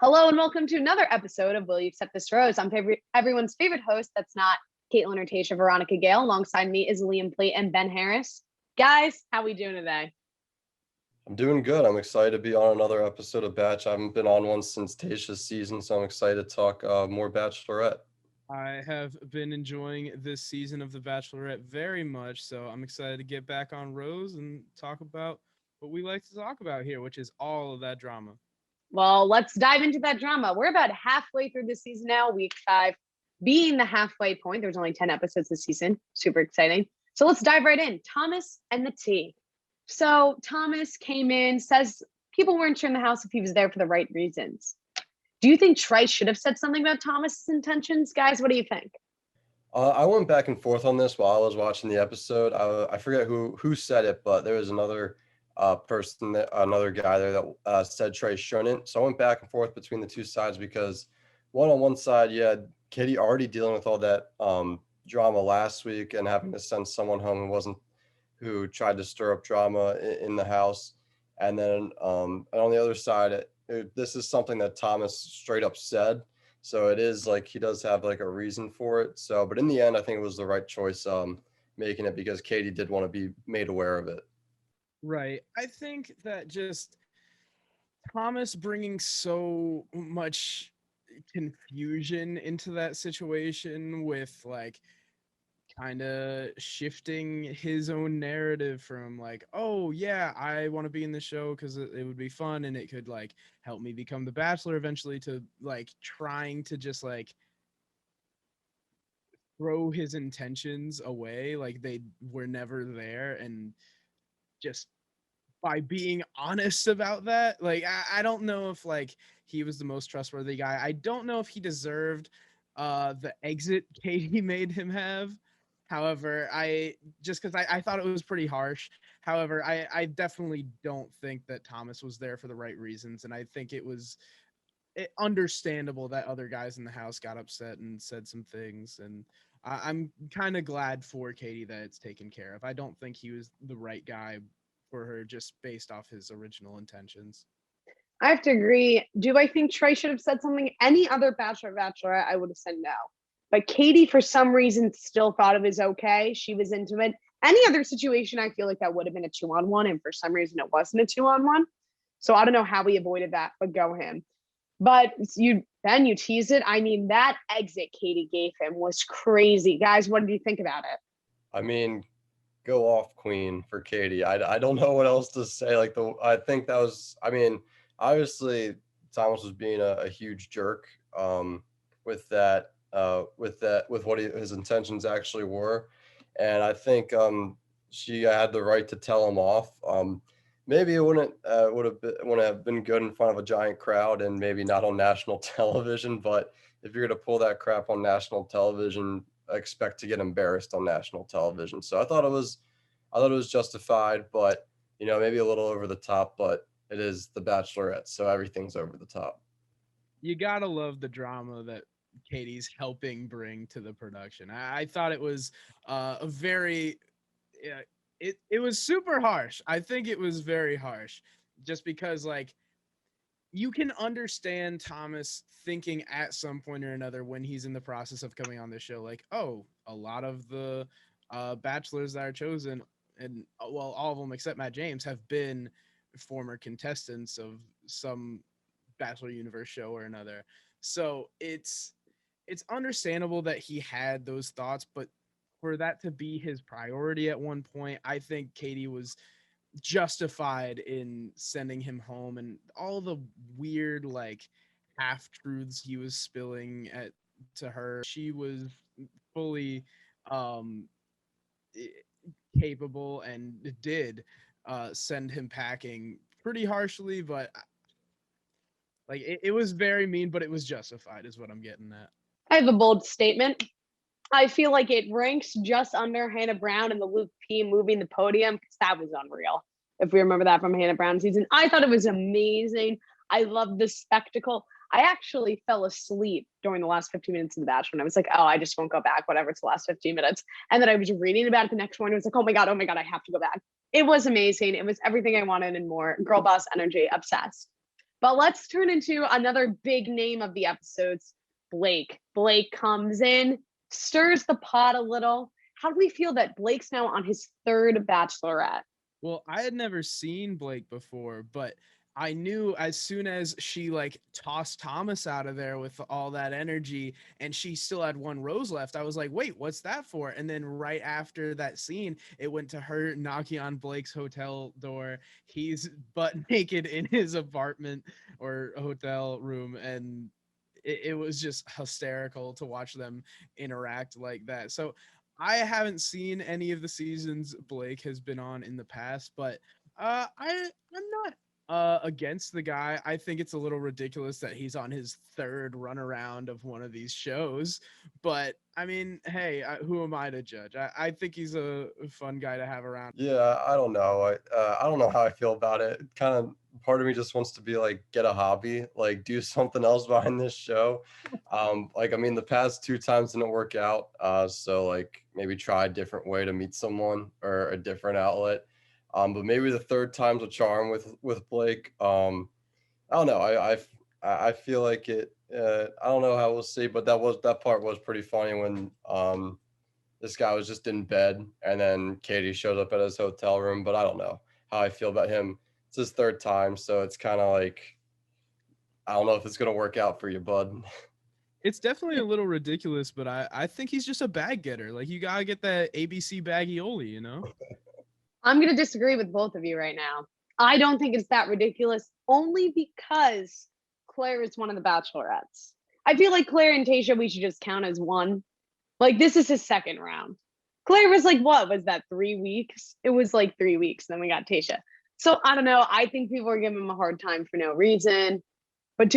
Hello and welcome to another episode of Will You Accept This Rose? I'm everyone's favorite host that's not Caitlin or Tasha, Veronica Gail. Alongside me is Liam Plate and Ben Harris. Guys, how we doing today? I'm doing good. I'm excited to be on another episode of Batch. I haven't been on one since Tasha's season, so I'm excited to talk more Bachelorette. I have been enjoying this season of The Bachelorette very much, so I'm excited to get back on Rose and talk about what we like to talk about here, which is all of that drama. Well, let's dive into that drama. We're about halfway through the season now, week 5 being the halfway point. There's only 10 episodes this season. Super exciting. So let's dive right in. Thomas and the tea. So Thomas came in, says people weren't sure in the house if he was there for the right reasons. Do you think Trice should have said something about Thomas's intentions? Guys, what do you think? I went back and forth on this while I was watching the episode. I forget who said it, but there was another another guy there that said Trey shouldn't. So I went back and forth between the two sides because on one side, you had Katie already dealing with all that drama last week and having to send someone home who tried to stir up drama in the house. And then and on the other side, this is something that Thomas straight up said. So it is like he does have like a reason for it. So, but in the end, I think it was the right choice making it because Katie did want to be made aware of it. Right. I think that just Thomas bringing so much confusion into that situation with like kind of shifting his own narrative from like, oh yeah, I want to be in the show because it would be fun and it could like help me become the Bachelor eventually, to like trying to just like throw his intentions away like they were never there, and just by being honest about that, like I don't know if like he was the most trustworthy guy. I don't know if he deserved the exit Katie made him have. However, I just because I thought it was pretty harsh. However, I definitely don't think that Thomas was there for the right reasons. And I think it was understandable that other guys in the house got upset and said some things. And I'm kind of glad for Katie that it's taken care of. I don't think he was the right guy for her just based off his original intentions. I have to agree. Do I think Trey should have said something? Any other Bachelorette, I would have said no. But Katie, for some reason, still thought it was okay. She was into it. Any other situation, I feel like that would have been a 2-on-1. And for some reason, it wasn't a 2-on-1. So I don't know how we avoided that, but go him. But you teased it. I mean, that exit Katie gave him was crazy. Guys, what did you think about it? I mean, go off queen for Katie. I don't know what else to say. I think that was, I mean, obviously Thomas was being a huge jerk with that with what his intentions actually were. And I think she had the right to tell him off. Maybe it wouldn't have been good in front of a giant crowd and maybe not on national television, but if you're going to pull that crap on national television, expect to get embarrassed on national television. So I thought it was justified, but maybe a little over the top, but it is the Bachelorette, so everything's over the top. You gotta love the drama that Katie's helping bring to the production. I thought it was a very it was super harsh. I think it was very harsh just because like you can understand Thomas thinking at some point or another when he's in the process of coming on the show, like, oh, a lot of the bachelors that are chosen, and well, all of them except Matt James, have been former contestants of some Bachelor Universe show or another. So it's understandable that he had those thoughts, but for that to be his priority at one point, I think Katie was justified in sending him home, and all the weird like half truths he was spilling to her. She was fully um capable and did send him packing pretty harshly, but like it was very mean, but it was justified is what I'm getting at. I have a bold statement. I feel like it ranks just under Hannah Brown and the Luke P moving the podium because that was unreal. If we remember that from Hannah Brown season, I thought it was amazing. I loved the spectacle. I actually fell asleep during the last 15 minutes of The Bachelor, and I was like, oh, I just won't go back, whatever, it's the last 15 minutes. And then I was reading about it the next morning. I was like, oh my God, I have to go back. It was amazing. It was everything I wanted and more. Girl boss energy, obsessed. But let's turn into another big name of the episodes, Blake. Blake comes in, stirs the pot a little. How do we feel that Blake's now on his third Bachelorette? Well, I had never seen Blake before, but I knew as soon as she like tossed Thomas out of there with all that energy and she still had one rose left, I was like, wait, what's that for? And then right after that scene, it went to her knocking on Blake's hotel door. He's butt naked in his apartment or hotel room. And it was just hysterical to watch them interact like that. So I haven't seen any of the seasons Blake has been on in the past, but I'm not against the guy. I think it's a little ridiculous that he's on his third runaround of one of these shows, but I mean, hey, who am I to judge? I think he's a fun guy to have around. Yeah, I don't know. I don't know how I feel about it. Kind of part of me just wants to be like, get a hobby, like do something else behind this show. Like I mean, the past two times didn't work out. So like maybe try a different way to meet someone or a different outlet. But maybe the third time's a charm with Blake. I don't know. I feel like it. I don't know how we'll see, but that part was pretty funny when this guy was just in bed, and then Katie showed up at his hotel room. But I don't know how I feel about him. It's his third time, so it's kind of like I don't know if it's gonna work out for you, bud. It's definitely a little ridiculous, but I think he's just a bag getter. Like you gotta get that ABC baggioli, you know? I'm going to disagree with both of you right now. I don't think it's that ridiculous, only because Claire is one of the Bachelorettes. I feel like Claire and Tayshia, we should just count as one. Like, this is his second round. Claire was like, what was that, 3 weeks? It was like 3 weeks. Then we got Tayshia. So I don't know. I think people are giving him a hard time for no reason. But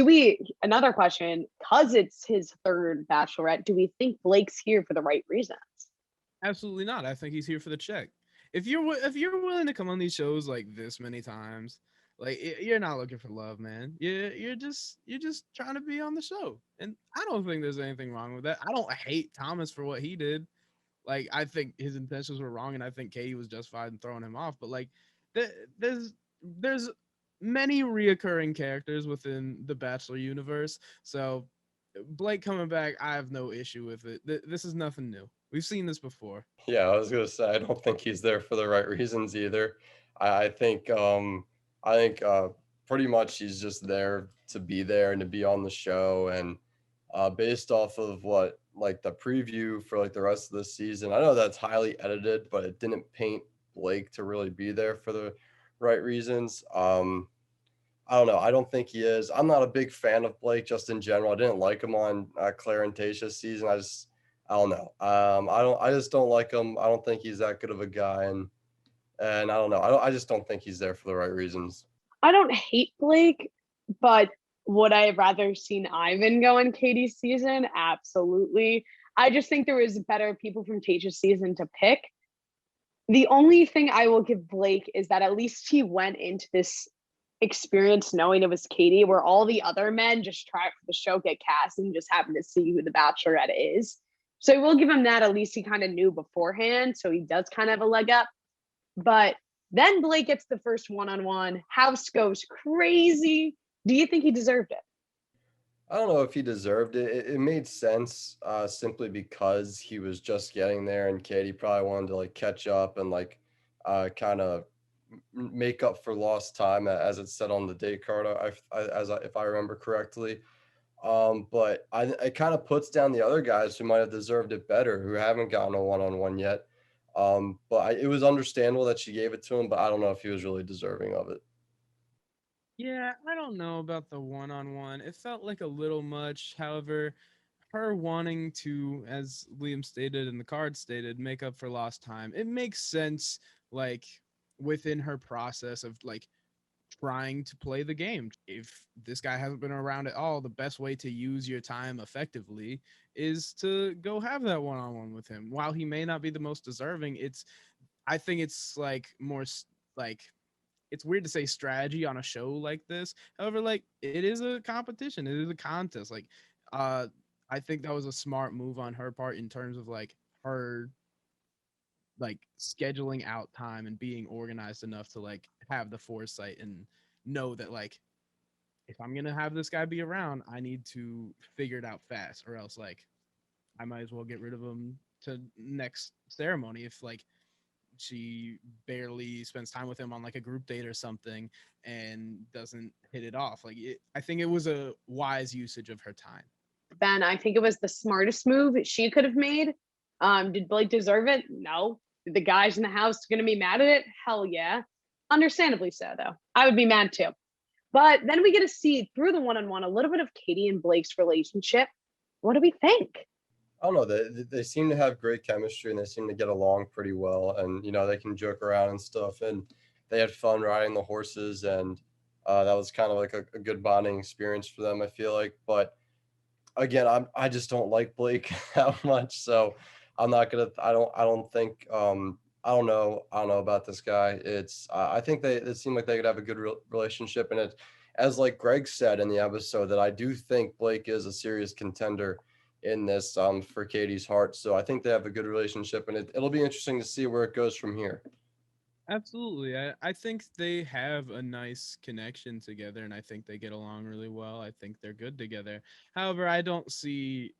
another question, because it's his third Bachelorette, do we think Blake's here for the right reasons? Absolutely not. I think he's here for the check. If you're willing to come on these shows like this many times, like you're not looking for love, man. You're just trying to be on the show, and I don't think there's anything wrong with that. I don't hate Thomas for what he did. Like I think his intentions were wrong, and I think Katie was justified in throwing him off. But like, there's many reoccurring characters within the Bachelor universe, so Blake coming back, I have no issue with it. This is nothing new. We've seen this before. Yeah, I was gonna say I don't think he's there for the right reasons either. I think pretty much he's just there to be there and to be on the show. And based off of what like the preview for like the rest of the season, I know that's highly edited, but it didn't paint Blake to really be there for the right reasons. I don't know. I don't think he is. I'm not a big fan of Blake just in general. I didn't like him on Claire and Tayshia's season. I don't know. I just don't like him. I don't think he's that good of a guy, and I don't know. I just don't think he's there for the right reasons. I don't hate Blake, but would I have rather seen Ivan go in Katie's season? Absolutely. I just think there was better people from Tayshia's season to pick. The only thing I will give Blake is that at least he went into this experience knowing it was Katie, where all the other men just try for the show, get cast, and just happen to see who the Bachelorette is. So I will give him that. At least he kind of knew beforehand, so he does kind of have a leg up. But then Blake gets the first one-on-one. House goes crazy. Do you think he deserved it? I don't know if he deserved it. It made sense simply because he was just getting there, and Katie probably wanted to like catch up and like kind of make up for lost time, as it said on the date card. If I remember correctly. But it kind of puts down the other guys who might have deserved it better, who haven't gotten a one-on-one yet. It was understandable that she gave it to him, but I don't know if he was really deserving of it. Yeah, I don't know about the one-on-one. It felt like a little much. However, her wanting to, as Liam stated and the card stated, make up for lost time, it makes sense, like within her process of like trying to play the game. If this guy hasn't been around at all, the best way to use your time effectively is to go have that one-on-one with him. While he may not be the most deserving, I think it's like like it's weird to say strategy on a show like this. However, like it is a competition, it is a contest. Like I think that was a smart move on her part in terms of like her like scheduling out time and being organized enough to like have the foresight and know that like if I'm gonna have this guy be around, I need to figure it out fast, or else like I might as well get rid of him to next ceremony if like she barely spends time with him on like a group date or something and doesn't hit it off. Like I think it was a wise usage of her time. Ben, I think it was the smartest move she could have made. Did Blake deserve it? No. Did the guys in the house going to be mad at it? Hell yeah. Understandably so, though. I would be mad too. But then we get to see through the one-on-one a little bit of Katie and Blake's relationship. What do we think? I don't know. They seem to have great chemistry and they seem to get along pretty well. And, they can joke around and stuff. And they had fun riding the horses. And that was kind of like a good bonding experience for them, I feel like. But again, I just don't like Blake that much. So I'm not going to, I don't think, I don't know about this guy. I think it seemed like they could have a good relationship. And it, as like Greg said in the episode, that I do think Blake is a serious contender in this for Katie's heart. So I think they have a good relationship, and it'll be interesting to see where it goes from here. Absolutely. I think they have a nice connection together, and I think they get along really well. I think they're good together. However, I don't see,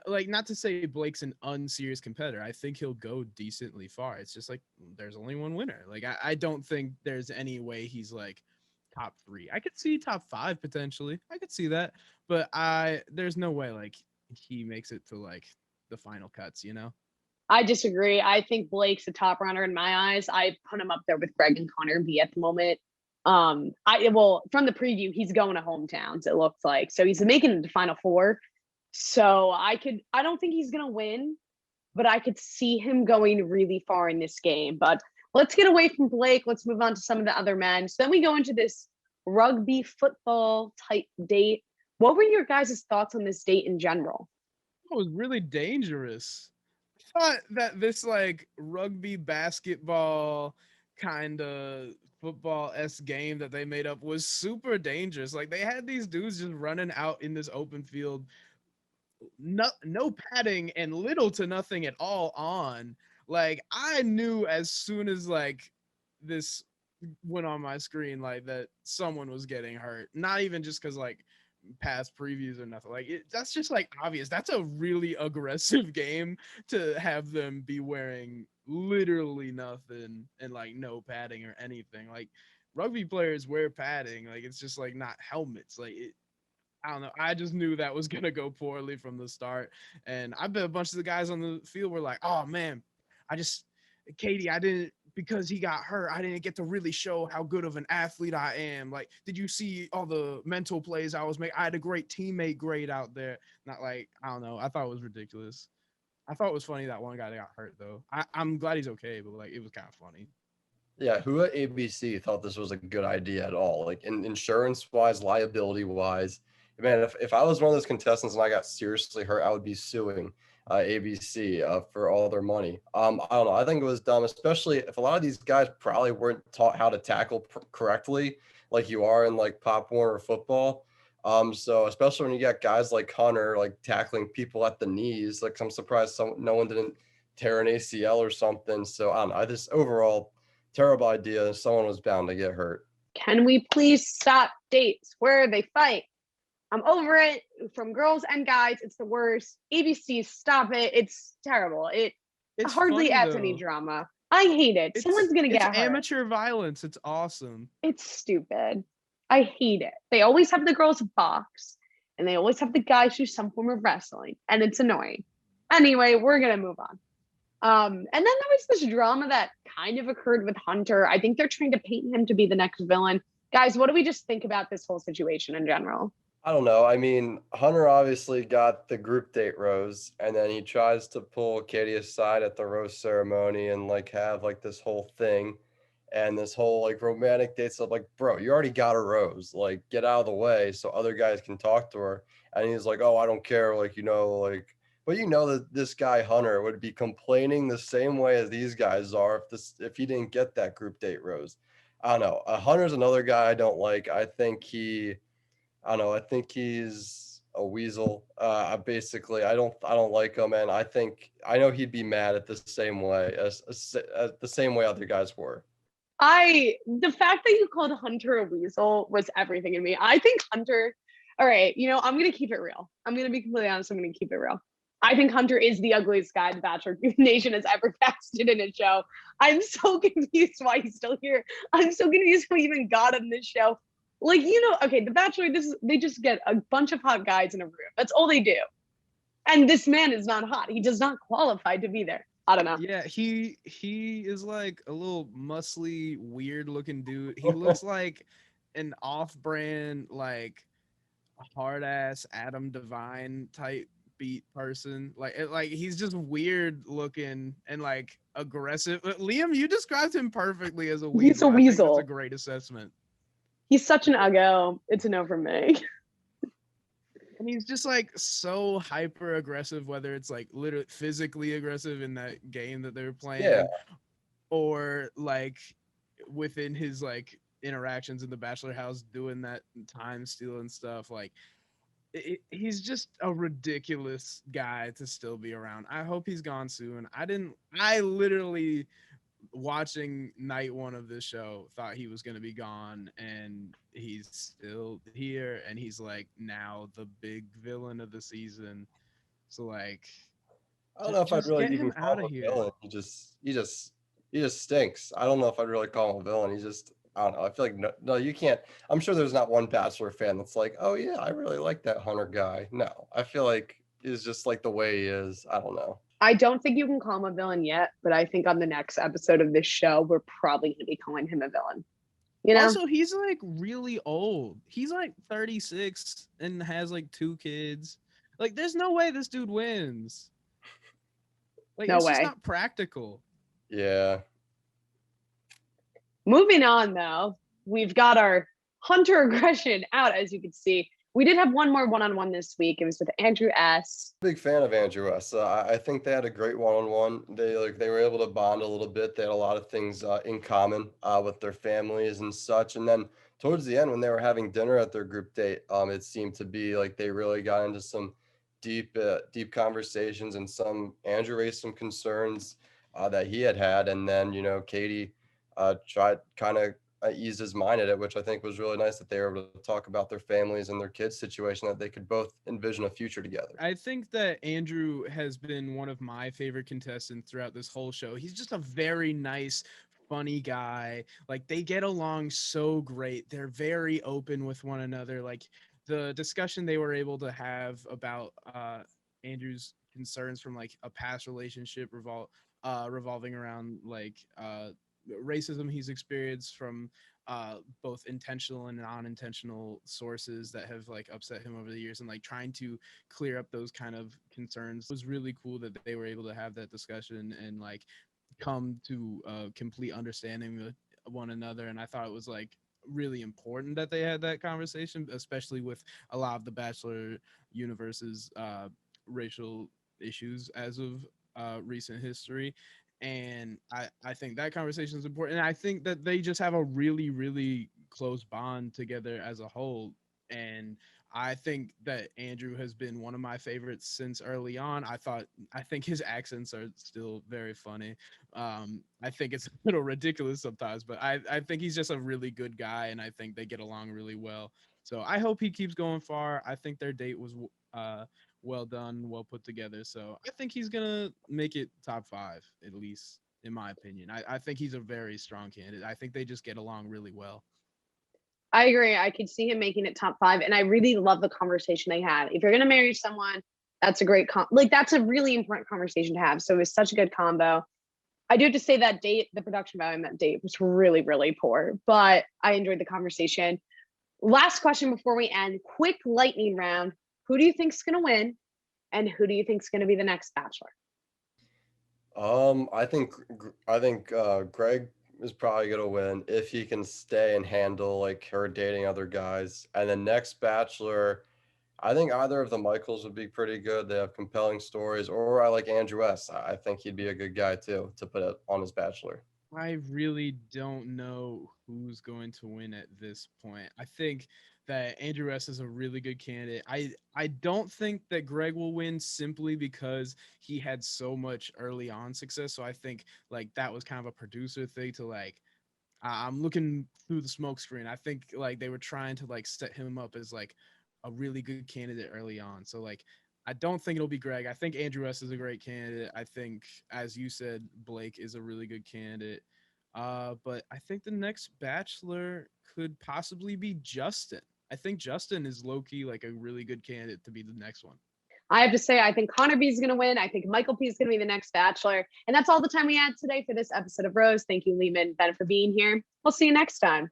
like, not to say Blake's an unserious competitor. I think he'll go decently far. It's just like there's only one winner. Like, I don't think there's any way he's like top 3. I could see top 5 potentially. I could see that, but there's no way like he makes it to like the final cuts, I disagree. I think Blake's a top runner in my eyes. I put him up there with Greg and Connor B at the moment. From the preview, he's going to hometowns, it looks like. So he's making it to Final Four. So I don't think he's gonna win, but I could see him going really far in this game. But let's get away from Blake. Let's move on to some of the other men. So then we go into this rugby football type date. What were your guys' thoughts on this date in general? It was really dangerous. I thought that this like rugby basketball kind of football-esque game that they made up was super dangerous. Like they had these dudes just running out in this open field, no padding and little to nothing at all on. Like I knew as soon as like this went on my screen like that someone was getting hurt. Not even just because like past previews or nothing. Like that's just like obvious. That's a really aggressive game to have them be wearing literally nothing and like no padding or anything. Like rugby players wear padding. Like it's just like not helmets. Like I don't know. I just knew that was gonna go poorly from the start, and I bet a bunch of the guys on the field were like, "Oh man, Katie, I didn't because he got hurt. I didn't get to really show how good of an athlete I am. Like, did you see all the mental plays I was making? I had a great teammate grade out there. Not like I don't know. I thought it was ridiculous. I thought it was funny that one guy that got hurt though. I'm glad he's okay, but like it was kind of funny. Yeah, who at ABC thought this was a good idea at all? Like insurance wise, liability wise. Man, if I was one of those contestants and I got seriously hurt, I would be suing ABC for all their money. I don't know. I think it was dumb, especially if a lot of these guys probably weren't taught how to tackle correctly, like you are in like Pop Warner football. So especially when you got guys like Hunter like tackling people at the knees, like I'm surprised no one didn't tear an ACL or something. So I don't know. I just overall terrible idea. Someone was bound to get hurt. Can we please stop dates where they fight? I'm over it. From girls and guys, it's the worst. ABC, stop it. It's terrible. It's hardly funny, adds though. any drama. I hate it. Someone's gonna get hurt. It's amateur violence. It's awesome. It's stupid. I hate it. They always have the girls box, and they always have the guys do some form of wrestling, and it's annoying. Anyway, we're gonna move on. And then there was this drama that kind of occurred with Hunter. I think they're trying to paint him to be the next villain. Guys, what do we just think about this whole situation in general? I don't know. I mean, Hunter obviously got the group date rose, and then he tries to pull Katie aside at the rose ceremony and like have like this whole thing and this whole like romantic date stuff. Like, bro, you already got a rose. Like, get out of the way so other guys can talk to her. And he's like, oh, I don't care. Like, but that this guy Hunter would be complaining the same way as these guys are if he didn't get that group date rose. I don't know. Hunter's another guy I don't like. I don't know. I think he's a weasel. I don't like him, and I know he'd be mad at the same way as the same way other guys were. The fact that you called Hunter a weasel was everything in me. I think Hunter, all right, I'm going to keep it real. I'm going to be completely honest. I'm going to keep it real. I think Hunter is the ugliest guy the Bachelor Nation has ever casted in a show. I'm so confused why he's still here. I'm so confused how he even got on this show. Like, okay, the Bachelor, they just get a bunch of hot guys in a room. That's all they do. And this man is not hot. He does not qualify to be there. I don't know. Yeah, he is like a little muscly, weird looking dude. He looks like an off-brand, like hard ass Adam Devine type beat person. Like he's just weird looking and like aggressive. Liam, you described him perfectly as a weasel. He's a I think that's weasel. a great assessment. He's such an uggo. It's a no from me. And he's just like so hyper aggressive, whether it's like literally physically aggressive in that game that they were playing, or like within his like interactions in the Bachelor house doing that time steal and stuff. Like he's just a ridiculous guy to still be around. I hope he's gone soon. I literally watching night one of this show thought he was going to be gone, and he's still here, and he's like now the big villain of the season. So like I don't know if I'd really get even him call out him of a here. villain. He just stinks. I don't know if I'd really call him a villain. I don't know. I feel like no, you can't. I'm sure there's not one Bachelor fan that's like, oh yeah, I really like that Hunter guy. No, I feel like it's just like the way he is. I don't know. I don't think you can call him a villain yet, but I think on the next episode of this show, we're probably going to be calling him a villain. Also, he's like really old. He's like 36 and has like 2 kids. Like, there's no way this dude wins. Like, no it's way. just not practical. Yeah. Moving on, though, we've got our Hunter aggression out, as you can see. We did have one more one-on-one this week. It was with Andrew S. Big fan of Andrew S. I think they had a great one-on-one. They were able to bond a little bit. They had a lot of things in common with their families and such. And then towards the end, when they were having dinner at their group date, it seemed to be like they really got into some deep conversations, and Andrew raised some concerns that he had, and then Katie tried kind of eased his mind at it, which I think was really nice that they were able to talk about their families and their kids' situation, that they could both envision a future together. I think that Andrew has been one of my favorite contestants throughout this whole show. He's just a very nice, funny guy. Like, they get along so great. They're very open with one another. Like, the discussion they were able to have about Andrew's concerns from like a past relationship revolving around like racism he's experienced from both intentional and non-intentional sources that have like upset him over the years, and like trying to clear up those kind of concerns. It was really cool that they were able to have that discussion and like come to a complete understanding with one another. And I thought it was like really important that they had that conversation, especially with a lot of the Bachelor universe's racial issues as of recent history. And I think that conversation is important. And I think that they just have a really, really close bond together as a whole. And I think that Andrew has been one of my favorites since early on. I think his accents are still very funny. I think it's a little ridiculous sometimes, but I think he's just a really good guy, and I think they get along really well. So I hope he keeps going far. I think their date was well done, well put together. So I think he's gonna make it top 5, at least in my opinion. I think he's a very strong candidate. I think they just get along really well. I agree. I could see him making it top 5, and I really love the conversation they had. If you're gonna marry someone, that's a great that's a really important conversation to have. So it was such a good combo. I do have to say that date, the production value on that date was really, really poor, but I enjoyed the conversation. Last question before we end, quick lightning round. Who do you think's gonna win, and who do you think's gonna be the next Bachelor? I think Greg is probably gonna win if he can stay and handle like her dating other guys. And the next Bachelor, I think either of the Michaels would be pretty good. They have compelling stories. Or I like Andrew S. I think he'd be a good guy too to put it on his Bachelor. I really don't know who's going to win at this point. I think that Andrew S is a really good candidate. I don't think that Greg will win simply because he had so much early on success. So I think like that was kind of a producer thing to like I'm looking through the smoke screen. I think like they were trying to like set him up as like a really good candidate early on. So like I don't think it'll be Greg. I think Andrew S is a great candidate. I think, as you said, Blake is a really good candidate. But I think the next Bachelor could possibly be Justin. I think Justin is low-key like a really good candidate to be the next one. I have to say, I think Connor B is going to win. I think Michael P is going to be the next Bachelor. And that's all the time we had today for this episode of Rose. Thank you, Lehman, Ben, for being here. We'll see you next time.